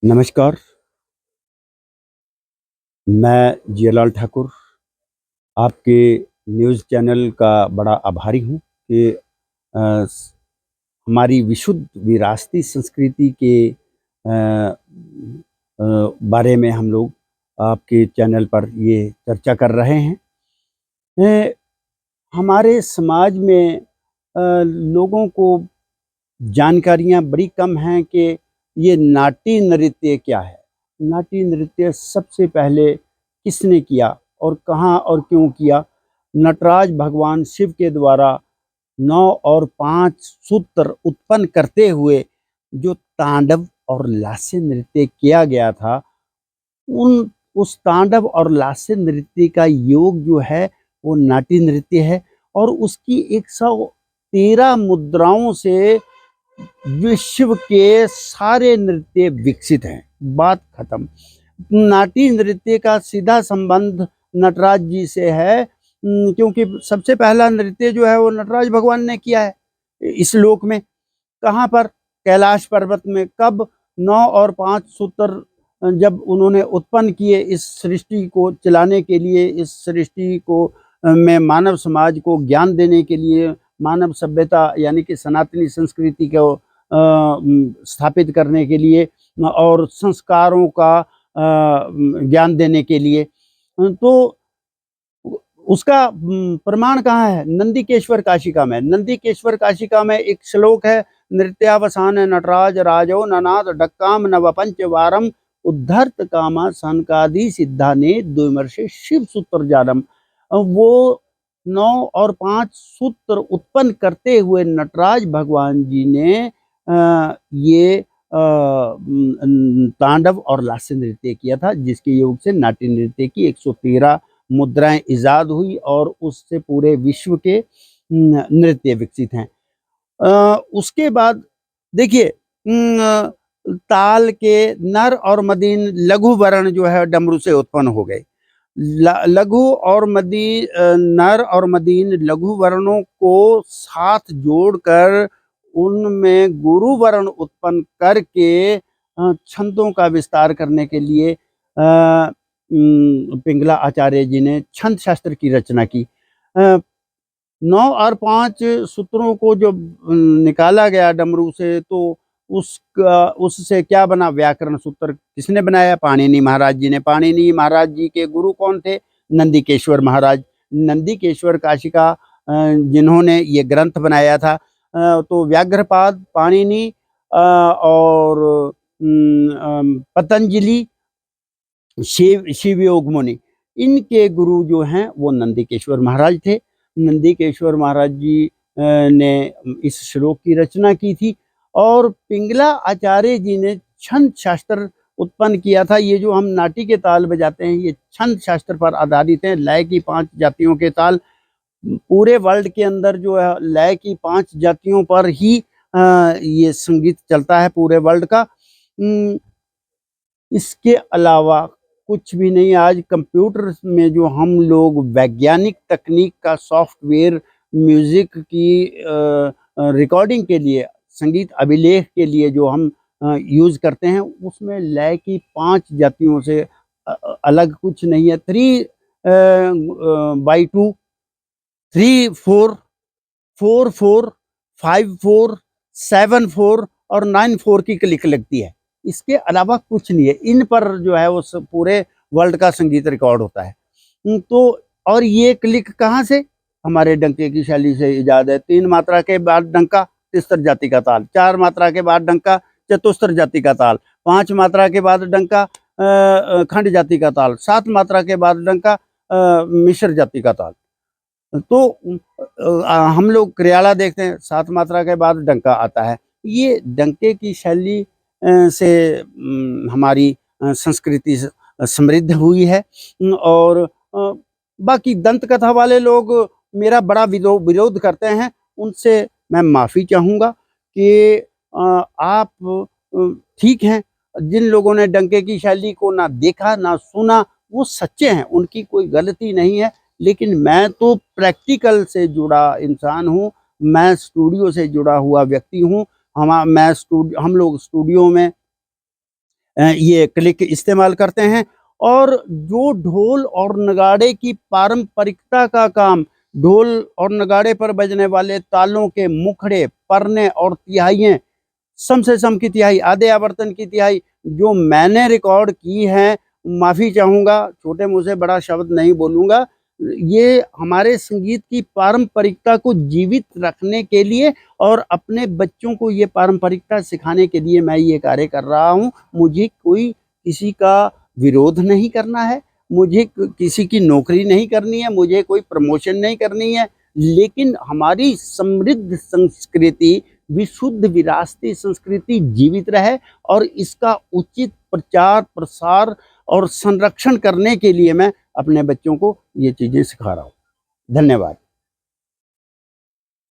नमस्कार, मैं जियालाल ठाकुर आपके न्यूज़ चैनल का बड़ा आभारी हूँ कि स हमारी विशुद्ध विरासती संस्कृति के बारे में हम लोग आपके चैनल पर ये चर्चा कर रहे हैं। अ, हमारे समाज में लोगों को जानकारियाँ बड़ी कम हैं कि ये नाट्य नृत्य क्या है? नाट्य नृत्य सबसे पहले किसने किया और कहाँ और क्यों किया? नटराज भगवान शिव के द्वारा 9 और 5 सूत्र उत्पन्न करते हुए जो तांडव और लास्य नृत्य किया गया था, उन उस तांडव और लास्य नृत्य का योग जो है, वो नाट्य नृत्य है और उसकी 113 मुद्राओं से विश्व के सारे नृत्य विकसित हैं, बात खत्म। नाट्य नृत्य का सीधा संबंध नटराज जी से है, क्योंकि सबसे पहला नृत्य जो है वो नटराज भगवान ने किया है इस लोक में। कहाँ पर? कैलाश पर्वत में। कब? 9 और 5 सूत्र जब उन्होंने उत्पन्न किए इस सृष्टि को चलाने के लिए, इस सृष्टि को में मानव समाज को ज्ञान देने के लिए, मानव सभ्यता यानी कि सनातनी संस्कृति को स्थापित करने के लिए और संस्कारों का ज्ञान देने के लिए। तो उसका प्रमाण कहाँ है? नंदिकेश्वर काशिका में। नंदिकेश्वर काशिका में एक श्लोक है, नृत्यावसान नटराज राजो ननाद डक्काम नवपंच वारम उद्धर्त कामा सनकादि सिद्धा ने द्विमर्षे शिव सूत्र जानम। वो 9 और 5 सूत्र उत्पन्न करते हुए नटराज भगवान जी ने ये तांडव और लास्य नृत्य किया था, जिसके योग से नाट्य नृत्य की 113 मुद्राएं इजाद हुई और उससे पूरे विश्व के नृत्य विकसित हैं। उसके बाद देखिए, ताल के नर और मदीन लघु वर्ण जो है डमरू से उत्पन्न हो गए। लघु और नर और मदीन लघु वर्णों को साथ जोड़कर उनमें गुरु वर्ण उत्पन्न करके छंदों का विस्तार करने के लिए पिंगला आचार्य जी ने छंद शास्त्र की रचना की। 9 और 5 सूत्रों को जब निकाला गया डमरू से, तो उससे क्या बना? व्याकरण सूत्र। किसने बनाया? पाणिनि महाराज जी ने। पाणिनि महाराज जी के गुरु कौन थे? नंदिकेश्वर महाराज। नंदिकेश्वर काशिका जिन्होंने ये ग्रंथ बनाया था। तो व्याघ्रपाद, पाणिनि और पतंजलि, शिव योग मुनि, इनके गुरु जो हैं वो नंदिकेश्वर महाराज थे। नंदिकेश्वर महाराज जी ने इस श्लोक की रचना की थी और पिंगला आचार्य जी ने छंद शास्त्र उत्पन्न किया था। ये जो हम नाटी के ताल बजाते हैं, ये छंद शास्त्र पर आधारित हैं। लय की 5 जातियों के ताल, पूरे वर्ल्ड के अंदर जो है लय की 5 जातियों पर ही ये संगीत चलता है पूरे वर्ल्ड का। इसके अलावा कुछ भी नहीं। आज कंप्यूटर में जो हम लोग वैज्ञानिक तकनीक का सॉफ्टवेयर म्यूजिक की रिकॉर्डिंग के लिए, संगीत अभिलेख के लिए जो हम यूज करते हैं, उसमें लय की 5 जातियों से अलग कुछ नहीं है। 3/2, 3/4, 4/4, 5/4, 7/4 और 9/4 की क्लिक लगती है। इसके अलावा कुछ नहीं है। इन पर जो है वो पूरे वर्ल्ड का संगीत रिकॉर्ड होता है। तो और ये क्लिक कहाँ से? हमारे डंके की शैली से इजाद है। 3 मात्रा के बाद डंका, तिस्तर जाति का ताल। 4 मात्रा के बाद डंका, चतुस्तर जाति का ताल। 5 मात्रा के बाद डंका, खंड जाति का ताल। 7 मात्रा के बाद डंका, मिश्र जाति का ताल। तो हम लोग क्रियाला देखते हैं, 7 मात्रा के बाद डंका आता है। ये डंके की शैली से हमारी संस्कृति समृद्ध हुई है। और बाकी दंत कथा वाले लोग मेरा बड़ा विरोध करते हैं। उनसे मैं माफ़ी चाहूँगा कि आप ठीक हैं, जिन लोगों ने डंके की शैली को ना देखा ना सुना, वो सच्चे हैं, उनकी कोई गलती नहीं है। लेकिन मैं तो प्रैक्टिकल से जुड़ा इंसान हूँ, मैं स्टूडियो से जुड़ा हुआ व्यक्ति हूँ। हम लोग स्टूडियो में ये क्लिक इस्तेमाल करते हैं। और जो ढोल और नगाड़े की पारंपरिकता का काम, ढोल और नगाड़े पर बजने वाले तालों के मुखड़े, परने और तिहाइयाँ, सम से सम की तिहाई, आधे आवर्तन की तिहाई जो मैंने रिकॉर्ड की है, माफ़ी चाहूँगा, छोटे मुँह से बड़ा शब्द नहीं बोलूँगा। ये हमारे संगीत की पारंपरिकता को जीवित रखने के लिए और अपने बच्चों को ये पारंपरिकता सिखाने के लिए मैं ये कार्य कर रहा हूँ। मुझे कोई किसी का विरोध नहीं करना है, मुझे किसी की नौकरी नहीं करनी है, मुझे कोई प्रमोशन नहीं करनी है, लेकिन हमारी समृद्ध संस्कृति, विशुद्ध विरासती संस्कृति जीवित रहे और इसका उचित प्रचार प्रसार और संरक्षण करने के लिए मैं अपने बच्चों को ये चीज़ें सिखा रहा हूँ। धन्यवाद।